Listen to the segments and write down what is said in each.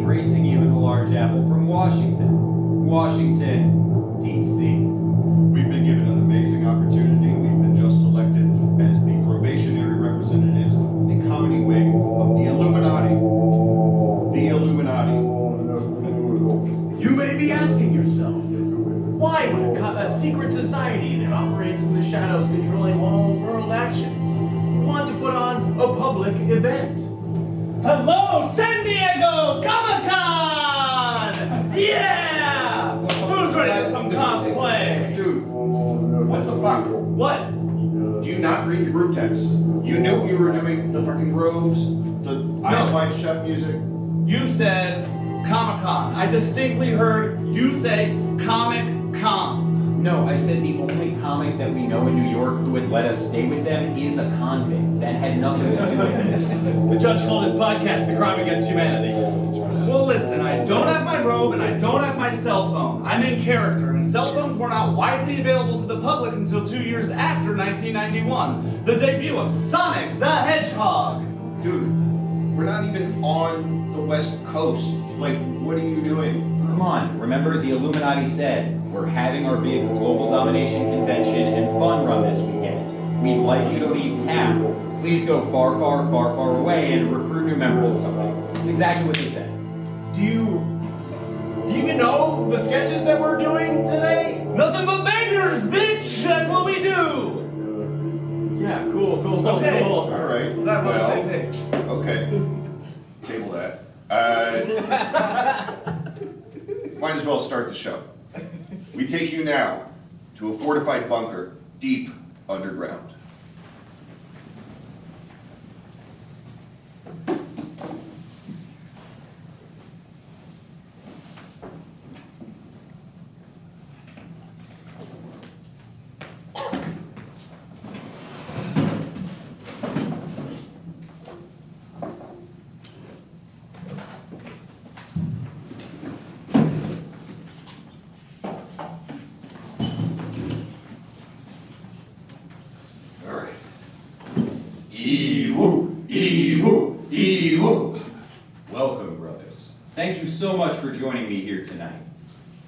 embracing you in the large apple from Washington, D.C. We've been given an amazing opportunity. We've been just selected as the probationary representatives of the comedy wing of the Illuminati. The Illuminati. You may be asking yourself, why would a secret society that operates in the shadows controlling all world actions want to put on a public event? Hello, San Diego Comic-Con! Yeah! Who's ready for some cosplay? Dude, what the fuck? What? Do you not read the group text? You knew we were doing the fucking robes, the Eyes Wide Shut music. You said Comic-Con. I distinctly heard you say Comic-Con. No, I said the only comic that we know in New York who would let us stay with them is a convict. That had nothing to do with this. The judge called his podcast The Crime Against Humanity. Well, listen, I don't have my robe and I don't have my cell phone. I'm in character, and cell phones were not widely available to the public until 2 years after 1991, the debut of Sonic the Hedgehog. Dude, we're not even on the West Coast. Like, what are you doing? Come on, remember the Illuminati said, we're having our big global domination convention and fun run this weekend. We'd like you to leave town. Please go far, far, far, far away and recruit new members or something. It's exactly what they said. Do you even know the sketches that we're doing today? Nothing but bangers, bitch! That's what we do! Yeah, cool. Okay. Cool. All right. That was the same page. Okay. Table that. Might as well start the show. We take you now to a fortified bunker deep underground. Welcome, brothers. Thank you so much for joining me here tonight.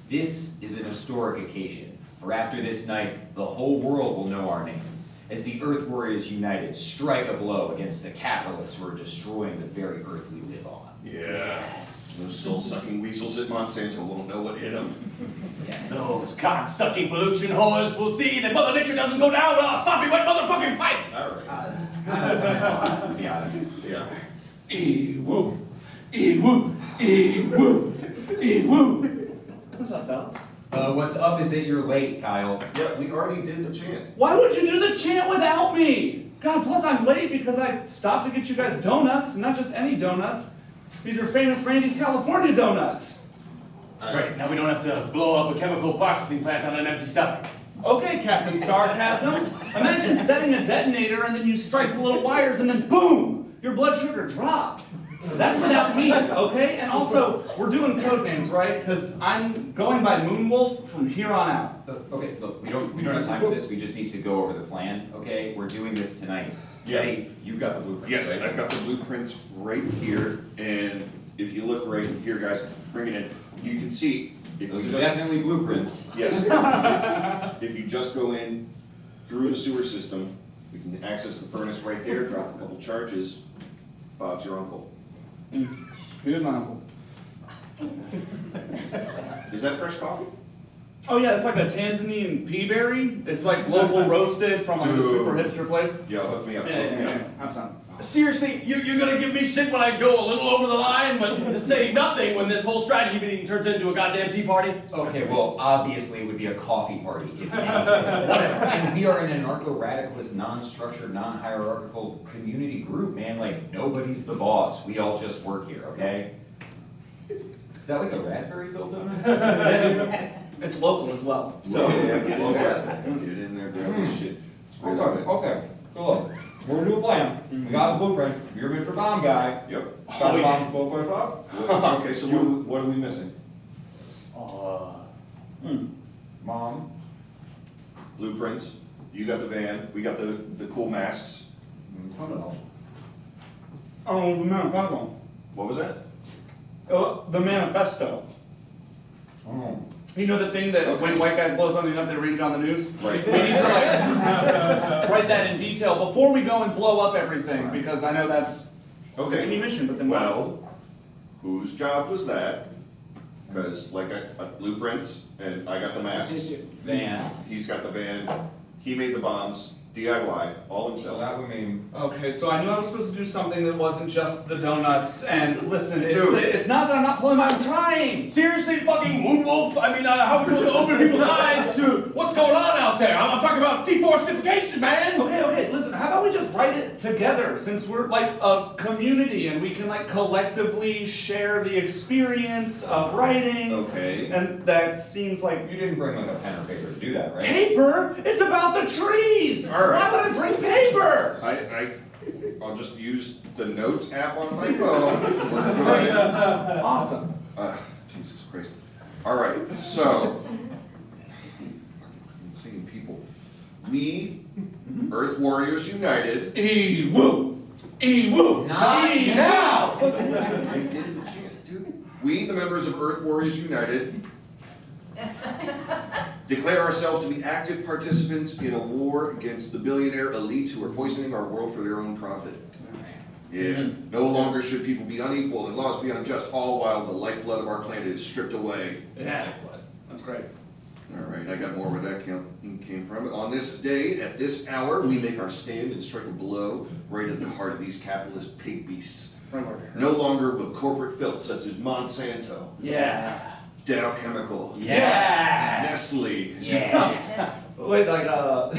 This is an historic occasion, for after this night, the whole world will know our names, as the Earth Warriors United strike a blow against the capitalists who are destroying the very Earth we live on. Yes. Those soul-sucking weasels at Monsanto won't know what hit them. Yes. Those cock-sucking pollution whores will see that Mother Nature doesn't go down without a sloppy wet motherfucking fight! All right. To be honest. Yeah. E-woo, e-woo, e-woo, e-woo. What's up, fellas? What's up is that you're late, Kyle. Yeah, we already did the chant. Why would you do the chant without me? God, plus I'm late because I stopped to get you guys donuts, and not just any donuts. These are famous Randy's California donuts. Great, now we don't have to blow up a chemical processing plant on an empty stomach. Okay, Captain Sarcasm. Imagine setting a detonator and then you strike the little wires and then boom! Your blood sugar drops. That's without me, okay? And also, we're doing code names, right? Because I'm going by Moonwolf from here on out. Okay, look, we don't have time for this. We just need to go over the plan, okay? We're doing this tonight. Yeah. Jay, you've got the blueprint, Yes, right? I've got the blueprints right here, and if you look right here, guys, bring it in. You can see. If Those we are just- definitely blueprints. Yes. If you just go in through the sewer system, we can access the furnace right there, drop a couple charges. Bob's your uncle. Here's my uncle. Is that fresh coffee? Oh yeah, it's like a Tanzanian pea berry. It's like local roasted from like a super hipster place. Yeah, hook me up. Yeah, Hook me yeah, up. yeah. Have some. Seriously, you're gonna give me shit when I go a little over the line, but to say nothing when this whole strategy meeting turns into a goddamn tea party? Okay, well, obviously it would be a coffee party, if anything. Whatever. And we are an anarcho-radicalist, non-structured, non-hierarchical community group, man. Like, nobody's the boss. We all just work here, okay? Is that like a raspberry-filled donut? It's local as well. So. Yeah, get in there. Get in there, grab this shit. Okay. So look, we're gonna do a plan. We got the blueprint. You're Mr. Bomb Guy. Yep. Got the bombs both ways up. Okay, so what are we missing? Mom. Blueprints. You got the van. We got the cool masks. I don't know. Oh, no problem. What was that? The manifesto. Oh. You know the thing that when white guys blow something up, they read it on the news? Right. We need to like write that in detail before we go and blow up everything, because I know that's Okay. any mission, but then what? Well, whose job was that? Because like blueprints, and I got the masks. Van. He's got the van. He made the bombs, DIY, all So himself. that would mean, Okay, so I knew I was supposed to do something that wasn't just the donuts, and listen, Dude. it's not that I'm not pulling my, I'm trying! Seriously, fucking Moonwolf? I mean, how are we supposed to open people's eyes to what's going on out there? I'm talking about deforestification, man! Okay, listen, how about we just write it together, since we're like a community, and we can like collectively share the experience of writing. Okay. And that seems like you didn't bring like a pen or paper to do that, right? paper? It's about the trees! All right. Why would I bring paper? I'll just use the notes app on my phone. We're good. Awesome. Jesus Christ. All right, so. Insane people. We, Earth Warriors United. E-woo! E-woo! Not E- now! I did the chant, dude. We, the members of Earth Warriors United, declare ourselves to be active participants in a war against the billionaire elites who are poisoning our world for their own profit. Yeah, no longer should people be unequal and laws be unjust, all while the lifeblood of our planet is stripped away. Yeah, that's great. All right, I got more where that came from. On this day, at this hour, we make our stand and strike a blow right at the heart of these capitalist pig beasts. No longer will corporate filth such as Monsanto, Yeah. Dow Chemical, Yes! Nestle. Yeah. Wait, like,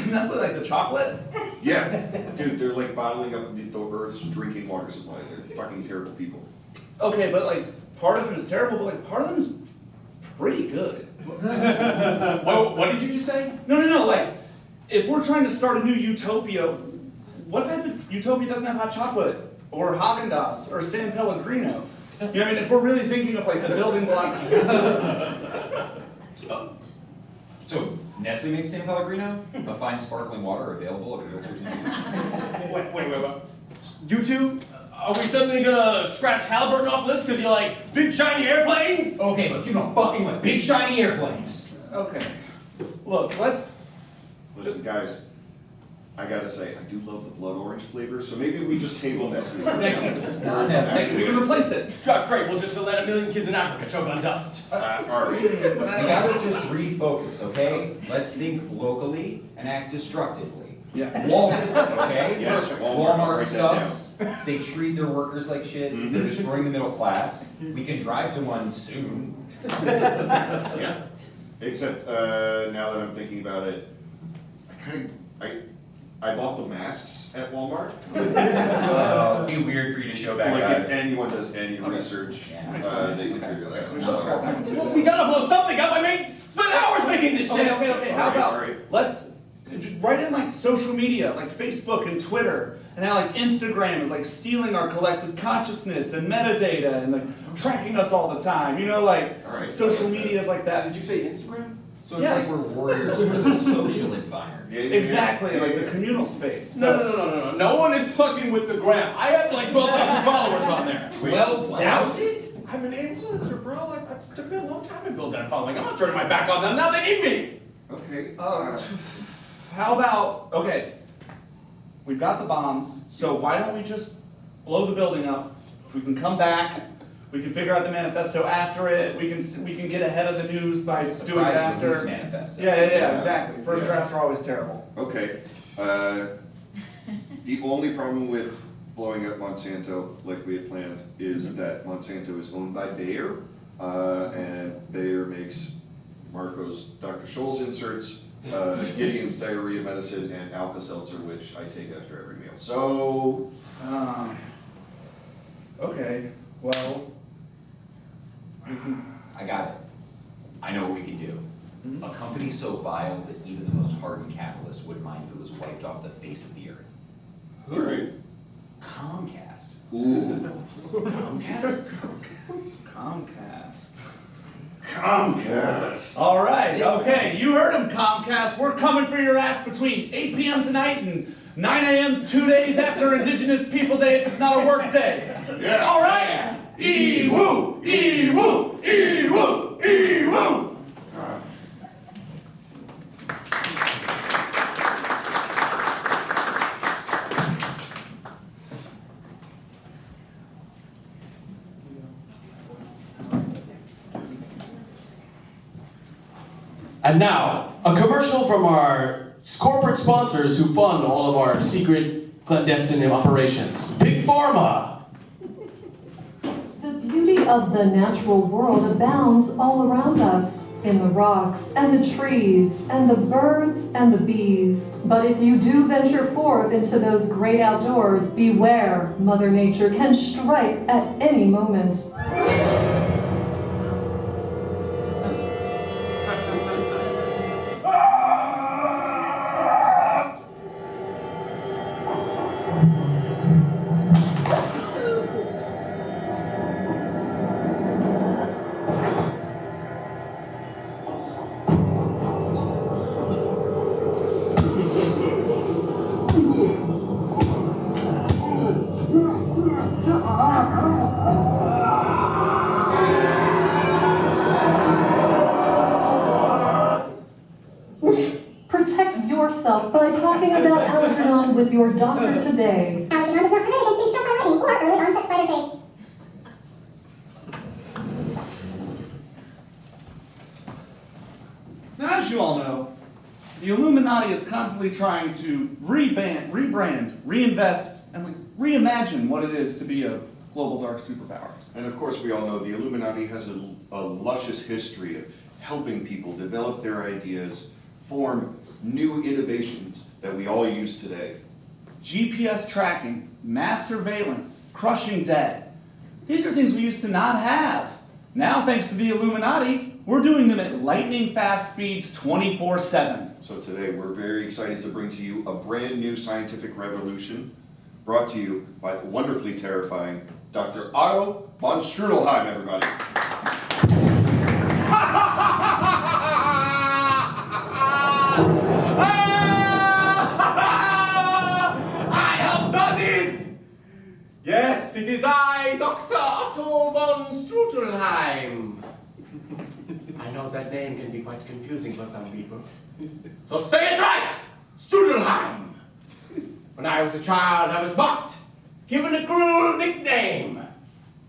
Nestle, like the chocolate? Yeah, dude, they're like bottling up the Earth's drinking water supply. They're fucking terrible people. Okay, but like, part of them is terrible, but like, part of them is pretty good. What did you just say? No, like, if we're trying to start a new utopia, what type of utopia doesn't have hot chocolate? Or Haagen-Dazs? Or San Pellegrino? You know what I mean? If we're really thinking of like the building blocks. So, Nestle makes San Pellegrino, a fine sparkling water available at Realtor Wait. You two? Are we suddenly gonna scratch Halliburton off the list because you like big shiny airplanes? Okay, but you don't fucking with big shiny airplanes. Okay. Look, let's. Listen, guys, I gotta say, I do love the blood orange flavor, so maybe we just table Nestle. Not Hey, Nestle. we can replace it. God, great, we'll just let 1 million kids in Africa choke on dust. All right. We gotta just refocus, okay? Let's think locally and act destructively. Yes. Walmart, okay? Yes, Walmart write that sucks. They treat their workers like shit. They're destroying the middle class. We can drive to one soon. Yeah. Except, now that I'm thinking about it, I bought the masks at Walmart. It'd be weird for you to show back Like, if up. anyone does any research, Yeah. they can figure that We should scrap that one too. Well, we gotta blow something up. I mean, spend hours making this shit. Okay. How All right, about all right. let's just write in like social media, like Facebook and Twitter, and how like Instagram is like stealing our collective consciousness and metadata and like tracking us all the time. You know, like All right. social media is like that. Did you say Instagram? So it's Yeah. like we're warriors for the social environment. Yeah, Exactly, like the yeah. communal space. No. No one is fucking with the gram. I have like 12,000 followers on there. 12,000? I'm an influencer, bro. It took me a long time to build that following. I'm not turning my back on them. Now they need me. Okay. How about, okay, we've got the bombs, so why don't we just blow the building up? We can come back, we can figure out the manifesto after it, we can get ahead of the news by doing it Surprise after. release manifesto. Yeah, exactly. First Yeah. drafts are always terrible. Okay. The only problem with blowing up Monsanto like we had planned is that Monsanto is owned by Bayer, and Bayer makes Marco's Dr. Scholl's inserts, Gideon's diarrhea medicine, and Alka-Seltzer, which I take after every meal. So, Okay, well, I got it. I know what we can do. A company so vile that even the most hardened capitalist wouldn't mind if it was wiped off the face of the earth. all right. Comcast. Ooh. Comcast? Comcast. Comcast. All right, okay, you heard him, Comcast. We're coming for your ass between 8 p.m. tonight and 9 a.m. 2 days after Indigenous People Day if it's not a work day. Yeah. All right, E-woo! Ee-woo! Ee-woo! Ee-woo! Ee-woo! And now, a commercial from our corporate sponsors who fund all of our secret clandestine operations. Big Pharma! The beauty of the natural world abounds all around us, in the rocks and the trees and the birds and the bees. But if you do venture forth into those great outdoors, beware, Mother Nature can strike at any moment. Protect yourself by talking about Algernon with your doctor today. Algernon does not prevent against being struck by lightning or early onset spider phase. Now, as you all know, the Illuminati is constantly trying to rebrand, reinvest, and reimagine what it is to be a global dark superpower. And of course, we all know the Illuminati has a luscious history of helping people develop their ideas, form new innovations that we all use today. GPS tracking, mass surveillance, crushing dead. These are things we used to not have. Now, thanks to the Illuminati, we're doing them at lightning fast speeds 24/7. So today, we're very excited to bring to you a brand new scientific revolution brought to you by the wonderfully terrifying Dr. Otto von Strudelheim, everybody. I have done it! Yes, it is I, Dr. Otto von Strudelheim. I know that name can be quite confusing for some people. So say it right! Strudelheim! When I was a child, I was mocked, given a cruel nickname.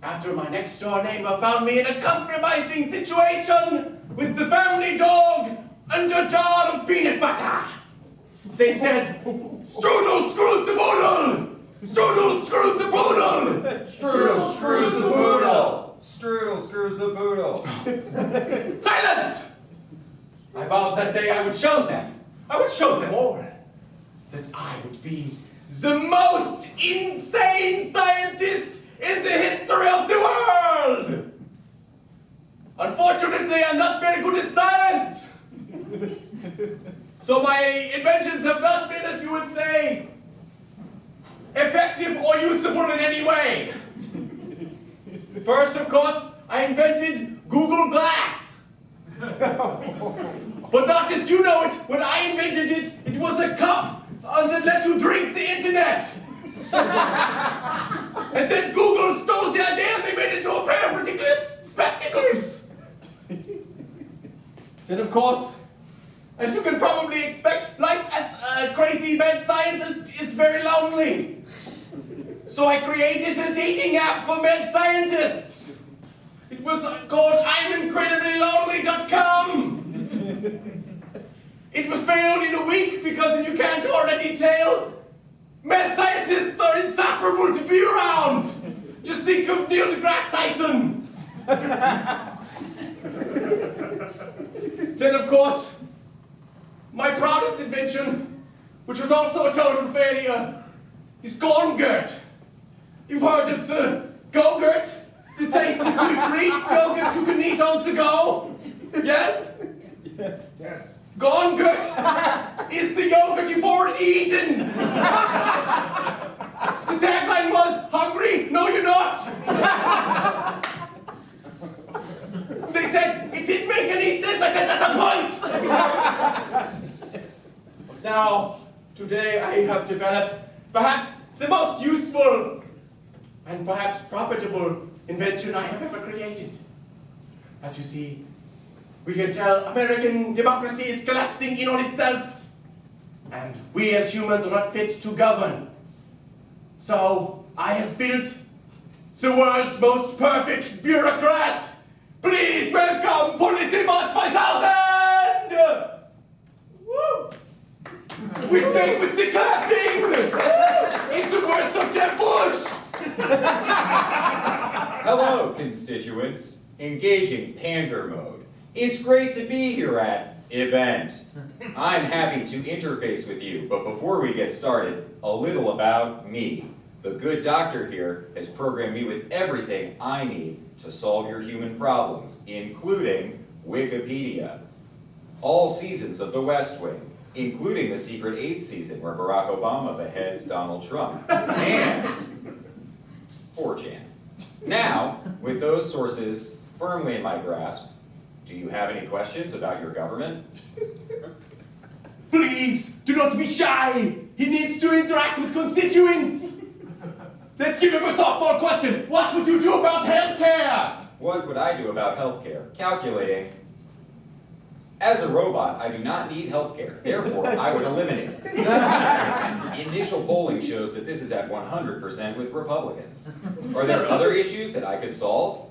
After my next door neighbor found me in a compromising situation with the family dog and a jar of peanut butter. They said, Strudel screwed the boodle! Strudel screwed the boodle! Strudel screws the boodle! Strudel screws the boodle! Silence! I vowed that day I would show them all, that I would be the most insane scientist in the history of the world! Unfortunately, I'm not very good at science! So my inventions have not been, as you would say, effective or usable in any way. First, of course, I invented Google Glass. But not as you know it. When I invented it, it was a cup that let you drink the internet. And then Google stole the idea and they made it into a pair of ridiculous spectacles. Then, of course, as you can probably expect, life as a crazy mad scientist is very lonely. So I created a dating app for mad scientists. It was called I'mIncrediblyLonely.com. It was failed in a week because, if you can't already tell, mad scientists are insufferable to be around. Just think of Neil deGrasse Tyson. Then, of course, my proudest invention, which was also a total failure, is Gorngurt. You've heard of the Go-Gurt? The tasty sweet treat yogurt you can eat on the go? Yes? Yes. Gorngurt is the yogurt you've already eaten. The tagline was, hungry? No, you're not. They said, it didn't make any sense. I said, that's the point. Now, today I have developed perhaps the most useful and perhaps profitable invention I have ever created. As you see, we can tell American democracy is collapsing in on itself. And we as humans are not fit to govern. So I have built the world's most perfect bureaucrat. Please welcome Politibot 5000! Woo! We make with the clapping! In the words of Jeb Bush! Hello, constituents. Engaging pander mode. It's great to be here at event. I'm happy to interface with you, but before we get started, a little about me. The good doctor here has programmed me with everything I need to solve your human problems, including Wikipedia. All seasons of The West Wing, including the secret 8th season where Barack Obama beheads Donald Trump, and 4chan. Now, with those sources firmly in my grasp, do you have any questions about your government? Please, do not be shy! He needs to interact with constituents! Let's give him a softball question! What would you do about healthcare? What would I do about healthcare? Calculating. As a robot, I do not need healthcare. Therefore, I would eliminate it. Initial polling shows that this is at 100% with Republicans. Are there other issues that I could solve?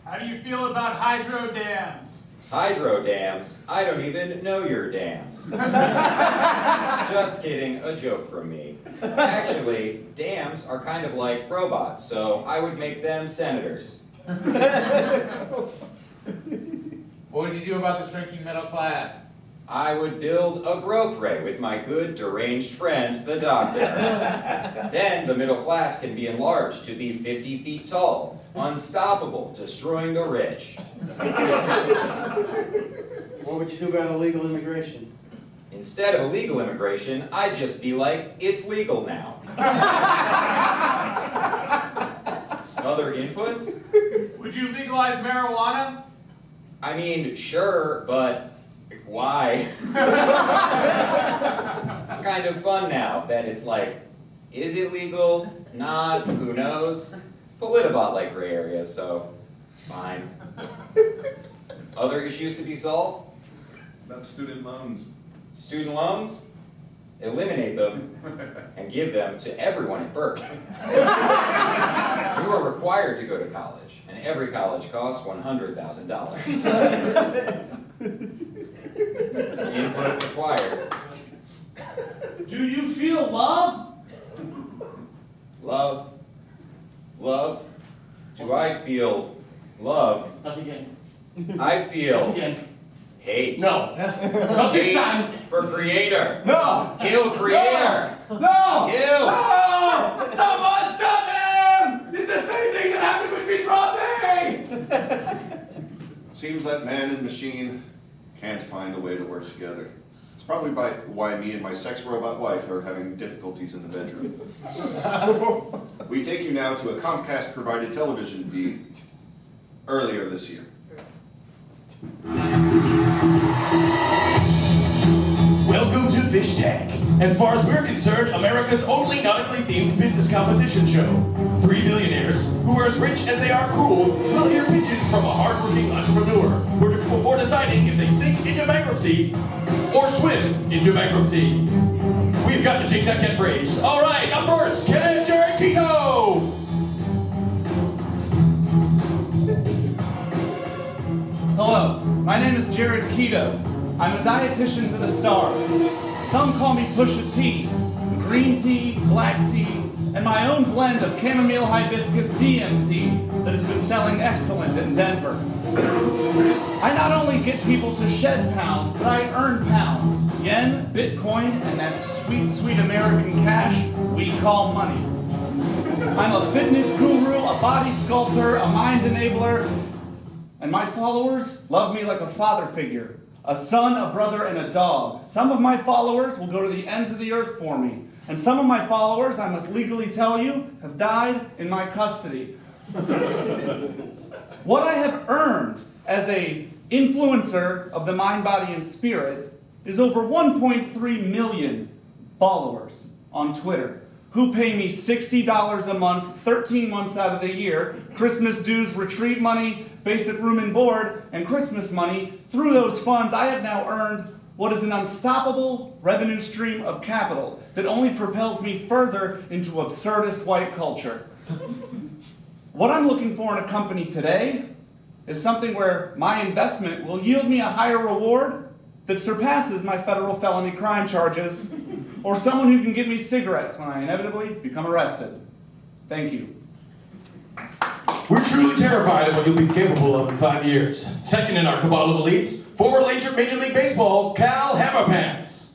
How do you feel about hydro dams? Hydro dams? I don't even know your dams. Just kidding, a joke from me. Actually, dams are kind of like robots, so I would make them senators. What would you do about the shrinking middle class? I would build a growth ray with my good deranged friend, the doctor. Then the middle class can be enlarged to be 50 feet tall, unstoppable, destroying the rich. What would you do about illegal immigration? Instead of illegal immigration, I'd just be like, it's legal now. Other inputs? Would you legalize marijuana? I mean, sure, but why? It's kind of fun now that it's like, is it legal? Not, who knows? Politibot like gray areas, so fine. Other issues to be solved? About student loans. Student loans? Eliminate them and give them to everyone at Berkeley. You are required to go to college, and every college costs $100,000. Input required. Do you feel love? Love. Love. Do I feel love? Not again. I Not feel again. hate. No. Not this time. Hate for creator. No. Kill creator. No. Kill. No! Someone stop him! It's the same thing that happened with Mitt Romney! Seems that man and machine can't find a way to work together. It's probably why me and my sex robot wife are having difficulties in the bedroom. We take you now to a Comcast-provided television feed earlier this year. Welcome to Fish Tank. As far as we're concerned, America's only nautically themed business competition show. 3 billionaires, who are as rich as they are cruel, will hear pitches from a hardworking entrepreneur before deciding if they sink into bankruptcy or swim into bankruptcy. We've got to change that catchphrase. All right, up first, Ken Jared Keto. Hello, my name is Jared Keto. I'm a dietitian to the stars. Some call me Pusha T, green tea, black tea, and my own blend of chamomile hibiscus DMT that has been selling excellent in Denver. I not only get people to shed pounds, but I earn pounds, yen, Bitcoin, and that sweet, sweet American cash we call money. I'm a fitness guru, a body sculptor, a mind enabler, and my followers love me like a father figure, a son, a brother, and a dog. Some of my followers will go to the ends of the earth for me, and some of my followers, I must legally tell you, have died in my custody. What I have earned as a influencer of the mind, body, and spirit is over 1.3 million followers on Twitter, who pay me $60 a month, 13 months out of the year, Christmas dues, retreat money, basic room and board, and Christmas money. Through those funds, I have now earned what is an unstoppable revenue stream of capital that only propels me further into absurdist white culture. What I'm looking for in a company today is something where my investment will yield me a higher reward that surpasses my federal felony crime charges, or someone who can give me cigarettes when I inevitably become arrested. Thank you. We're truly terrified of what you'll be capable of in 5 years. Second in our cabal of elites, former Major League Baseball, Cal Hammerpants.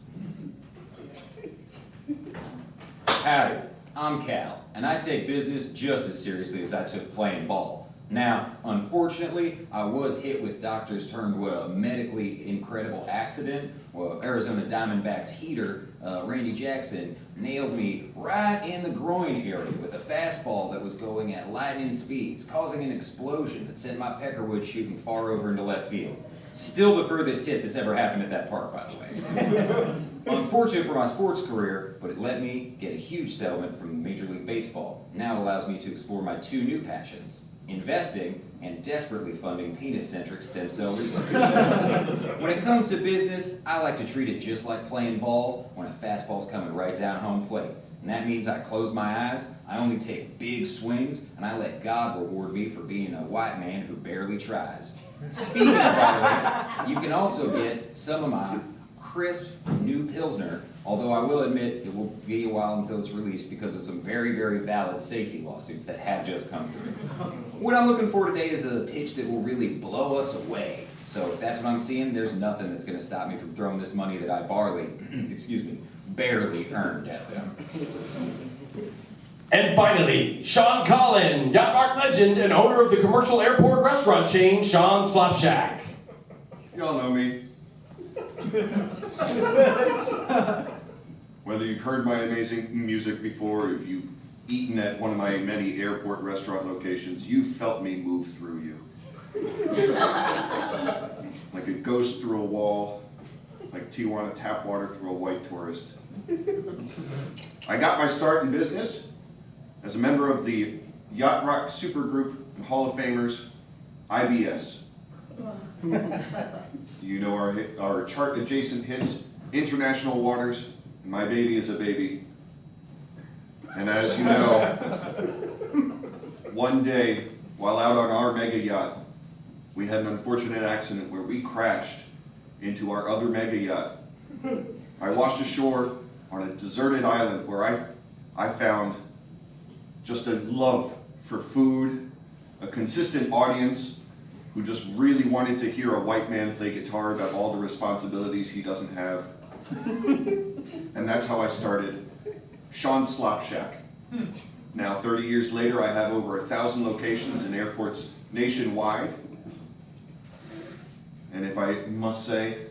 Howdy, I'm Cal, and I take business just as seriously as I took playing ball. Now, unfortunately, I was hit with doctors termed what a medically incredible accident. Well, Arizona Diamondbacks heater, Randy Jackson, nailed me right in the groin area with a fastball that was going at lightning speeds, causing an explosion that sent my peckerwood shooting far over into left field. Still the furthest hit that's ever happened at that park, by the way. Unfortunate for my sports career, but it let me get a huge settlement from Major League Baseball. Now it allows me to explore my two new passions: investing and desperately funding penis-centric stem cell research. When it comes to business, I like to treat it just like playing ball when a fastball's coming right down home plate. And that means I close my eyes, I only take big swings, and I let God reward me for being a white man who barely tries. Speaking of, by the way, you can also get some of my crisp new Pilsner, although I will admit it will be a while until it's released because of some very, very valid safety lawsuits that have just come through. What I'm looking for today is a pitch that will really blow us away. So if that's what I'm seeing, there's nothing that's going to stop me from throwing this money that I barely earned at them. And finally, Sean Collin, Yacht Park legend and owner of the commercial airport restaurant chain, Sean Slop Shack. Y'all know me. Whether you've heard my amazing music before, if you've eaten at one of my many airport restaurant locations, you've felt me move through you. Like a ghost through a wall, like Tijuana tap water through a white tourist. I got my start in business as a member of the Yacht Rock Supergroup and Hall of Famers, IBS. You know our chart-adjacent hits, International Waters, and My Baby is a Baby. And as you know, one day, while out on our mega yacht, we had an unfortunate accident where we crashed into our other mega yacht. I washed ashore on a deserted island where I found just a love for food, a consistent audience who just really wanted to hear a white man play guitar about all the responsibilities he doesn't have. And that's how I started Sean Slop Shack. Now, 30 years later, I have over 1,000 locations in airports nationwide. And if I must say,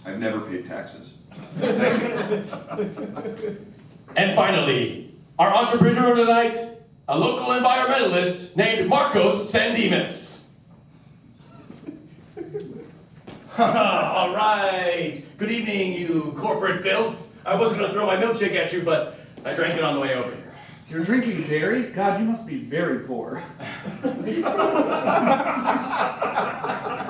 I've never paid taxes. And finally, our entrepreneur tonight, a local environmentalist named Marcos Sandimas. All right. Good evening, you corporate filth. I wasn't going to throw my milkshake at you, but I drank it on the way over here. You're drinking dairy? God, you must be very poor.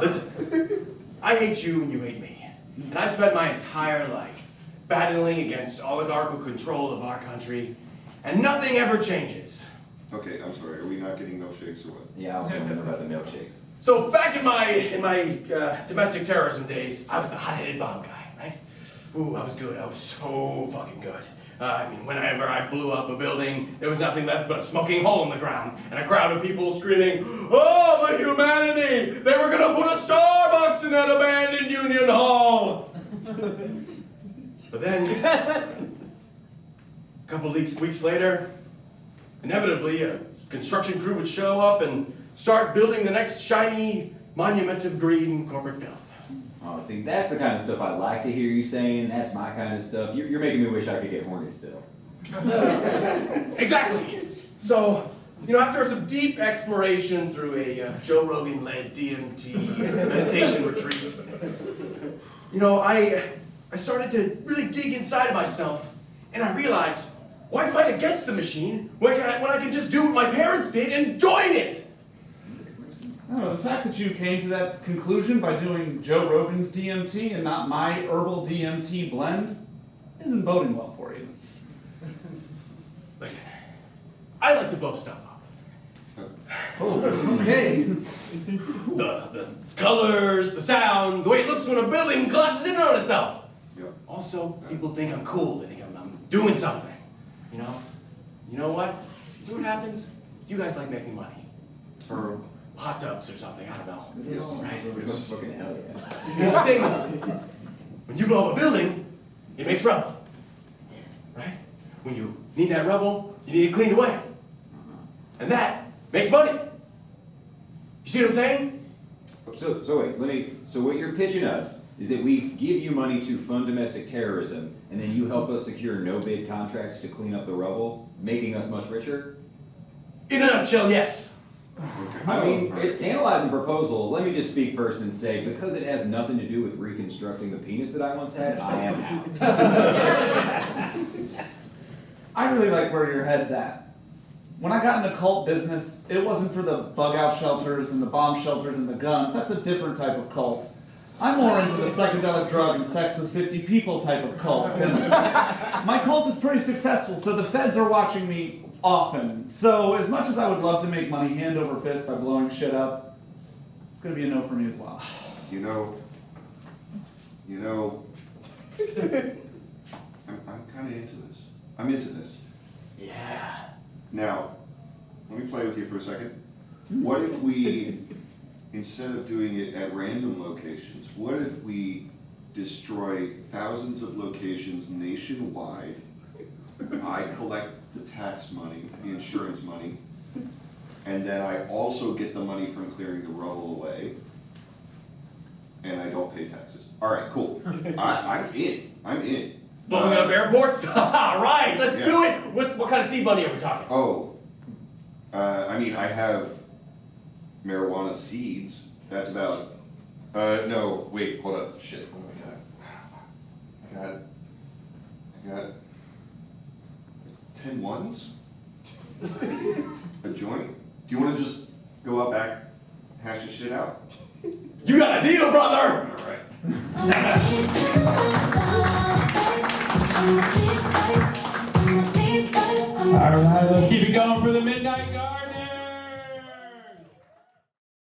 Listen, I hate you and you hate me. And I spent my entire life battling against oligarchical control of our country, and nothing ever changes. Okay, I'm sorry, are we not getting milkshakes or what? Yeah, I was wondering about the milkshakes. So back in my domestic terrorism days, I was the hot-headed bomb guy, right? Ooh, I was good. I was so fucking good. I mean, whenever I blew up a building, there was nothing left but a smoking hole in the ground and a crowd of people screaming, "Oh, the humanity! They were gonna put a Starbucks in that abandoned Union Hall!" But then, a couple weeks later, inevitably, a construction crew would show up and start building the next shiny monument of greed and corporate filth. Oh, see, that's the kind of stuff I like to hear you saying. That's my kind of stuff. You're making me wish I could get horny still. Exactly. So, after some deep exploration through a Joe Rogan-led DMT meditation retreat, I started to really dig inside of myself, and I realized Why fight against the machine when I can just do what my parents did and join it? I don't know, the fact that you came to that conclusion by doing Joe Rogan's DMT and not my herbal DMT blend isn't boding well for you. Listen, I like to blow stuff up. Oh, okay. The colors, the sound, the way it looks when a building collapses in on itself. Yeah. Also, people think I'm cool. They think I'm doing something. You know? You know what? You know what happens? You guys like making money. For hot tubs or something, I don't know. Yes. Right? Fucking hell yeah. Here's the thing though. When you blow up a building, it makes rubble. Right? When you need that rubble, you need it cleaned away. And that makes money. You see what I'm saying? So wait, so what you're pitching us is that we give you money to fund domestic terrorism, and then you help us secure no-bid contracts to clean up the rubble, making us much richer? In a nutshell, yes. I mean, tantalizing proposal, let me just speak first and say, because it has nothing to do with reconstructing the penis that I once had, I am out. I really like where your head's at. When I got in the cult business, it wasn't for the bug-out shelters and the bomb shelters and the guns. That's a different type of cult. I'm more into the psychedelic drug and sex with 50 people type of cult. And my cult is pretty successful, so the feds are watching me often. So as much as I would love to make money hand over fist by blowing shit up, it's gonna be a no for me as well. You know, I'm kind of into this. I'm into this. Yeah. Now, let me play with you for a second. What if we, instead of doing it at random locations, what if we destroy thousands of locations nationwide? I collect the tax money, the insurance money, and then I also get the money from clearing the rubble away, and I don't pay taxes. All right, cool. I'm in. Blowing up airports? Right, let's do it. What kind of seed money are we talking? Oh, I mean, I have marijuana seeds. That's about, no, wait, hold up, shit, oh my god. I got 10 ones? A joint? Do you wanna just go out back, hash this shit out? You got a deal, brother! All right. All right, let's keep it going for the Midnight Guard.